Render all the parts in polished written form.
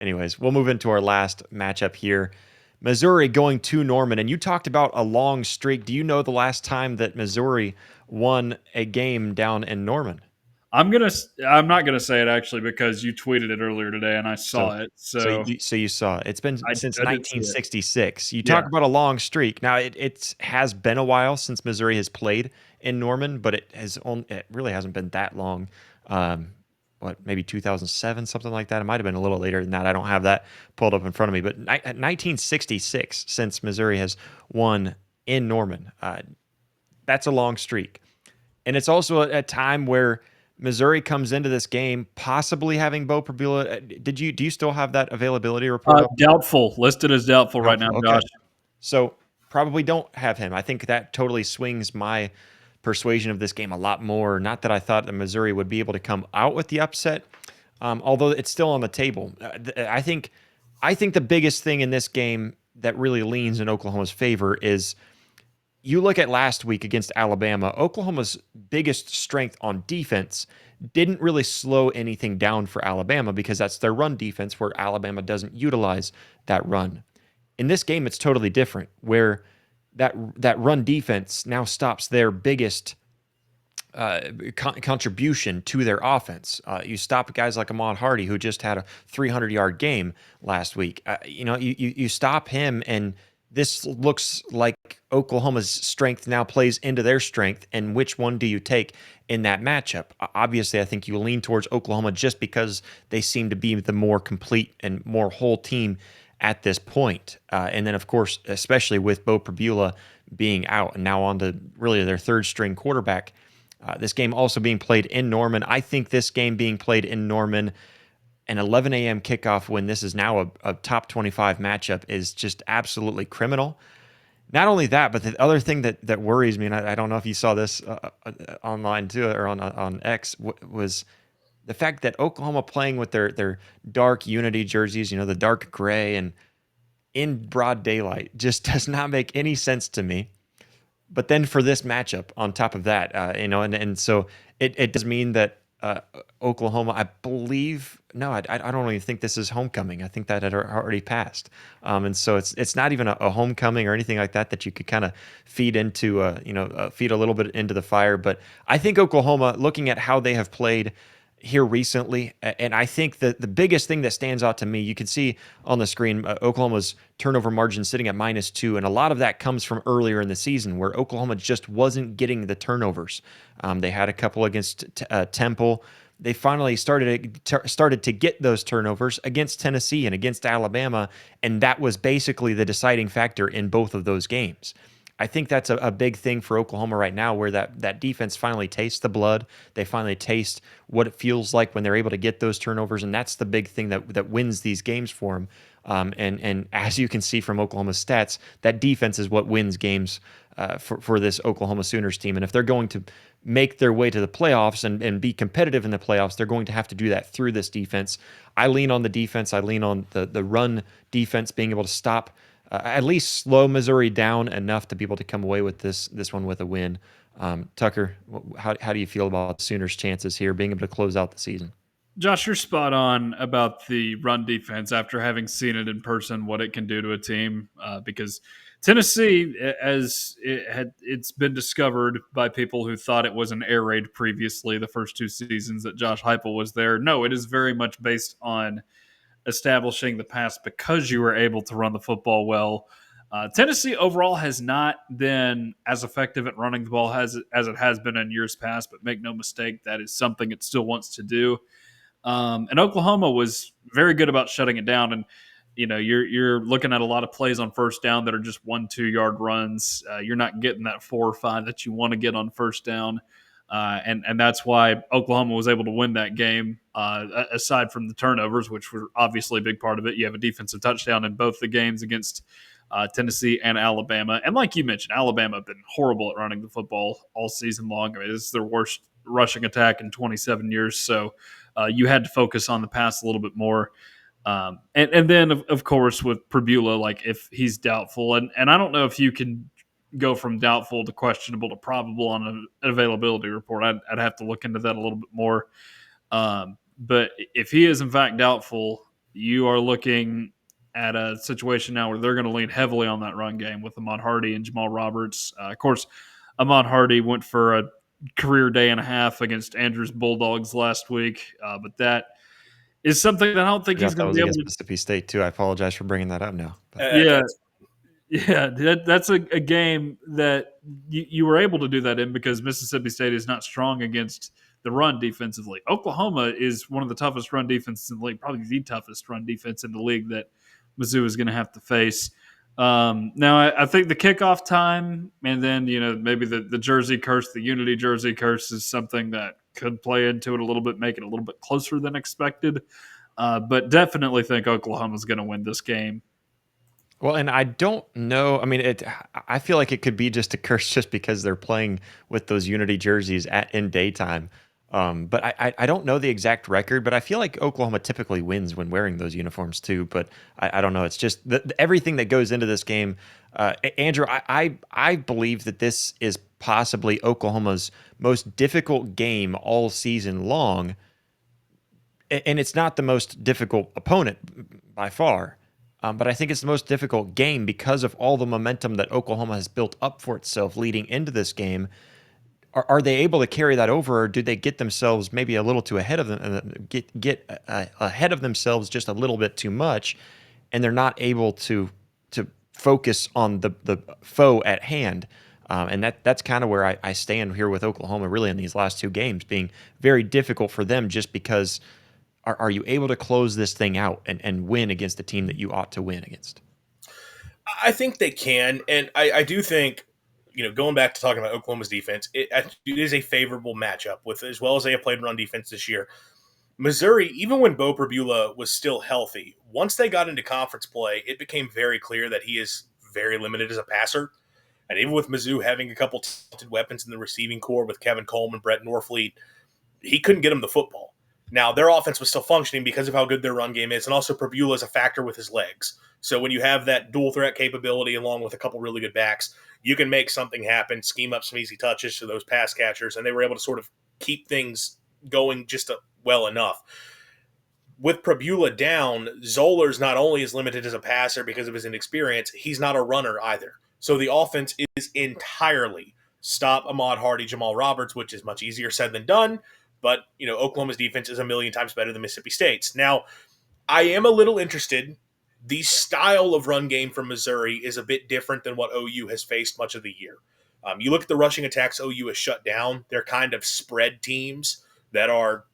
Anyways, we'll move into our last matchup here. Missouri going to Norman, and you talked about a long streak. Do you know the last time that Missouri won a game down in Norman? I'm not gonna say it actually because you tweeted it earlier today and I So, saw it. so So you saw it. It's been I since I did see it. 1966. You talk Yeah. about a long streak. Now it has been a while since Missouri has played in Norman, but it really hasn't been that long. Um, what, maybe 2007, something like that. It might have been a little later than that. I don't have that pulled up in front of me, but 1966 since Missouri has won in Norman. That's a long streak. And it's also a time where Missouri comes into this game possibly having Bo Prabula. Do you still have that availability report up? Doubtful. Listed as doubtful right now, Doubtful. Okay. Josh. So probably don't have him. I think that totally swings my persuasion of this game a lot more. Not that I thought that Missouri would be able to come out with the upset, although it's still on the table. I think the biggest thing in this game that really leans in Oklahoma's favor is you look at last week against Alabama, Oklahoma's biggest strength on defense didn't really slow anything down for Alabama because that's their run defense where Alabama doesn't utilize that run. In this game, it's totally different where that run defense now stops their biggest contribution to their offense. You stop guys like Ahmad Hardy, who just had a 300-yard game last week. You stop him, and this looks like Oklahoma's strength now plays into their strength. And which one do you take in that matchup? Obviously, I think you lean towards Oklahoma just because they seem to be the more complete and more whole team at this point. And then, of course, especially with Bo Prabula being out and now on to really their third string quarterback. This game also being played in Norman. I think this game being played in Norman, an 11 a.m. kickoff when this is now a top 25 matchup is just absolutely criminal. Not only that, but the other thing that worries me, and I don't know if you saw this online too or on X, was the fact that Oklahoma playing with their dark Unity jerseys, the dark gray and in broad daylight, just does not make any sense to me. But then for this matchup on top of that, and so it does mean that Oklahoma, I believe, no, I don't even think this is homecoming. I think that had already passed, and so it's not even a homecoming or anything like that you could kind of feed into, feed a little bit into the fire. But I think Oklahoma, looking at how they have played here recently. And I think that the biggest thing that stands out to me, you can see on the screen, Oklahoma's turnover margin sitting at -2. And a lot of that comes from earlier in the season where Oklahoma just wasn't getting the turnovers. They had a couple against Temple. They finally started to get those turnovers against Tennessee and against Alabama. And that was basically the deciding factor in both of those games. I think that's a big thing for Oklahoma right now, where that defense finally tastes the blood. They finally taste what it feels like when they're able to get those turnovers, and that's the big thing that wins these games for them. And as you can see from Oklahoma's stats, that defense is what wins games for this Oklahoma Sooners team. And if they're going to make their way to the playoffs and be competitive in the playoffs, they're going to have to do that through this defense. I lean on the defense. I lean on the run defense being able to stop at least slow Missouri down enough to be able to come away with this one with a win. Tucker, how do you feel about the Sooners' chances here being able to close out the season? Josh, you're spot on about the run defense after having seen it in person, what it can do to a team. Because Tennessee, as it's been discovered by people who thought it was an air raid previously, the first two seasons that Josh Heupel was there. No, it is very much based on establishing the pass because you were able to run the football well. Tennessee overall has not been as effective at running the ball as it has been in years past, but make no mistake, that is something it still wants to do. And Oklahoma was very good about shutting it down. And you're looking at a lot of plays on first down that are just 1-2 yard runs. You're not getting that 4 or 5 that you want to get on first down. And that's why Oklahoma was able to win that game. Aside from the turnovers, which were obviously a big part of it, you have a defensive touchdown in both the games against Tennessee and Alabama. And like you mentioned, Alabama have been horrible at running the football all season long. I mean, this is their worst rushing attack in 27 years. So you had to focus on the pass a little bit more. And then, of course, with Prabula, like if he's doubtful, and I don't know if you can go from doubtful to questionable to probable on an availability report. I'd have to look into that a little bit more. But if he is in fact doubtful, you are looking at a situation now where they're going to lean heavily on that run game with Ahmad Hardy and Jamal Roberts. Of course, Ahmad Hardy went for a career day and a half against Andrews Bulldogs last week, but that is something that I don't think he's Forgot that going to was be able against to. Mississippi State too. I apologize for bringing that up now. But Yeah, That's yeah, that's a game that you were able to do that in because Mississippi State is not strong against the run defensively. Oklahoma is one of the toughest run defenses in the league, probably the toughest run defense in the league that Mizzou is going to have to face. Now, I think the kickoff time and then, maybe the jersey curse, the Unity jersey curse is something that could play into it a little bit, make it a little bit closer than expected. But definitely think Oklahoma's going to win this game. well, and I don't know. I mean, I feel like it could be just a curse just because they're playing with those Unity jerseys in daytime. But I don't know the exact record, but I feel like Oklahoma typically wins when wearing those uniforms too. But I don't know. It's just everything that goes into this game. Andrew, I believe that this is possibly Oklahoma's most difficult game all season long, and it's not the most difficult opponent by far. But I think it's the most difficult game because of all the momentum that Oklahoma has built up for itself leading into this game. Are they able to carry that over, or do they get themselves maybe a little too ahead of them, ahead of themselves just a little bit too much, and they're not able to focus on the foe at hand? And that's kind of where I stand here with Oklahoma, really, in these last two games being very difficult for them, just because are you able to close this thing out and win against the team that you ought to win against? I think they can, and I do think, going back to talking about Oklahoma's defense, it is a favorable matchup with as well as they have played run defense this year. Missouri, even when Bo Prabula was still healthy, once they got into conference play, it became very clear that he is very limited as a passer. And even with Mizzou having a couple talented weapons in the receiving core with Kevin Coleman, Brett Norfleet, he couldn't get him the football. Now, their offense was still functioning because of how good their run game is, and also Prabula is a factor with his legs. So when you have that dual threat capability along with a couple really good backs, you can make something happen, scheme up some easy touches to those pass catchers, and they were able to sort of keep things going just well enough. With Prabula down, Zollers not only is limited as a passer because of his inexperience, he's not a runner either. So the offense is entirely stop Ahmad Hardy, Jamal Roberts, which is much easier said than done. But, Oklahoma's defense is a million times better than Mississippi State's. Now, I am a little interested. The style of run game from Missouri is a bit different than what OU has faced much of the year. You look at the rushing attacks OU has shut down. They're kind of spread teams that are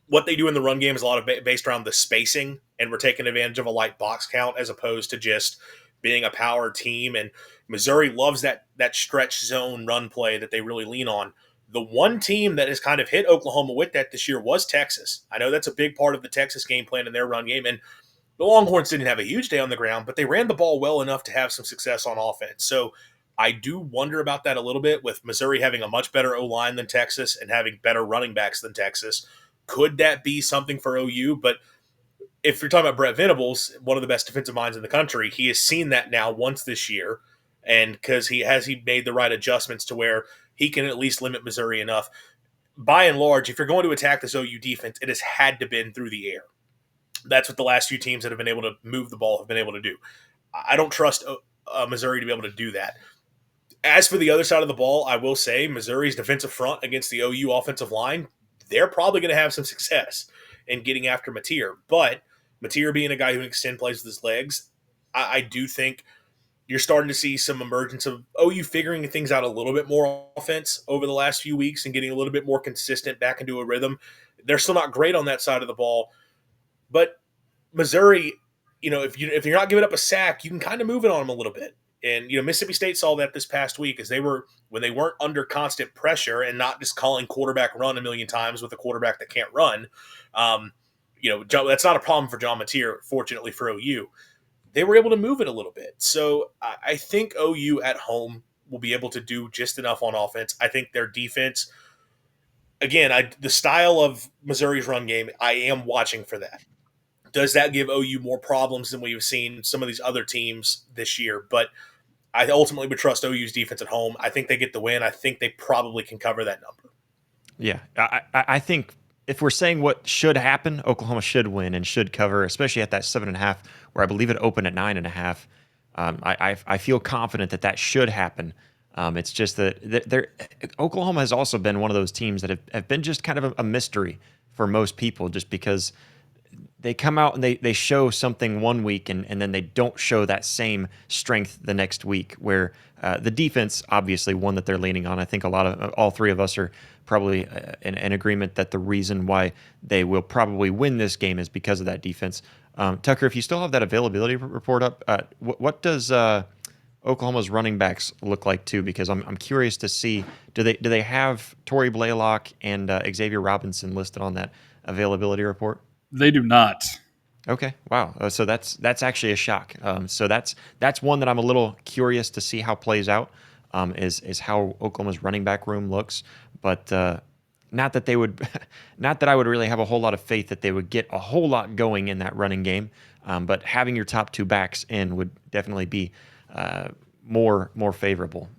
what they do in the run game is a lot of based around the spacing, and we're taking advantage of a light box count as opposed to just being a power team. And Missouri loves that stretch zone run play that they really lean on. The one team that has kind of hit Oklahoma with that this year was Texas. I know that's a big part of the Texas game plan in their run game, and the Longhorns didn't have a huge day on the ground, but they ran the ball well enough to have some success on offense. So I do wonder about that a little bit with Missouri having a much better O-line than Texas and having better running backs than Texas. Could that be something for OU? But if you're talking about Brett Venables, one of the best defensive minds in the country, he has seen that now once this year, and because he made the right adjustments to where he can at least limit Missouri enough. By and large, if you're going to attack this OU defense, it has had to been through the air. That's what the last few teams that have been able to move the ball have been able to do. I don't trust Missouri to be able to do that. As for the other side of the ball, I will say Missouri's defensive front against the OU offensive line, they're probably going to have some success in getting after Mateer. But Mateer being a guy who can extend plays with his legs, I do think you're starting to see some emergence of OU figuring things out a little bit more offense over the last few weeks and getting a little bit more consistent back into a rhythm. They're still not great on that side of the ball, but Missouri, if you're not giving up a sack, you can kind of move it on them a little bit. And Mississippi State saw that this past week as when they weren't under constant pressure and not just calling quarterback run a million times with a quarterback that can't run. That's not a problem for John Mateer, fortunately for OU. They were able to move it a little bit. So I think OU at home will be able to do just enough on offense. I think their defense, again, the style of Missouri's run game, I am watching for that. Does that give OU more problems than we've seen some of these other teams this year? But I ultimately would trust OU's defense at home. I think they get the win. I think they probably can cover that number. Yeah, I think if we're saying what should happen, Oklahoma should win and should cover, especially at that 7.5, where I believe it opened at 9.5. I feel confident that should happen. It's just that Oklahoma has also been one of those teams that have been just kind of a mystery for most people, just because they come out and they show something one week and then they don't show that same strength the next week, where the defense, obviously one that they're leaning on. I think all three of us are probably in agreement that the reason why they will probably win this game is because of that defense. Tucker, if you still have that availability report up, what does Oklahoma's running backs look like too? Because I'm curious to see, do they have Torrey Blaylock and Xavier Robinson listed on that availability report? They do not. Okay, wow. So that's actually a shock. So that's one that I'm a little curious to see how plays out. Is how Oklahoma's running back room looks, but not that they would, not that I would really have a whole lot of faith that they would get a whole lot going in that running game. But having your top two backs in would definitely be more favorable.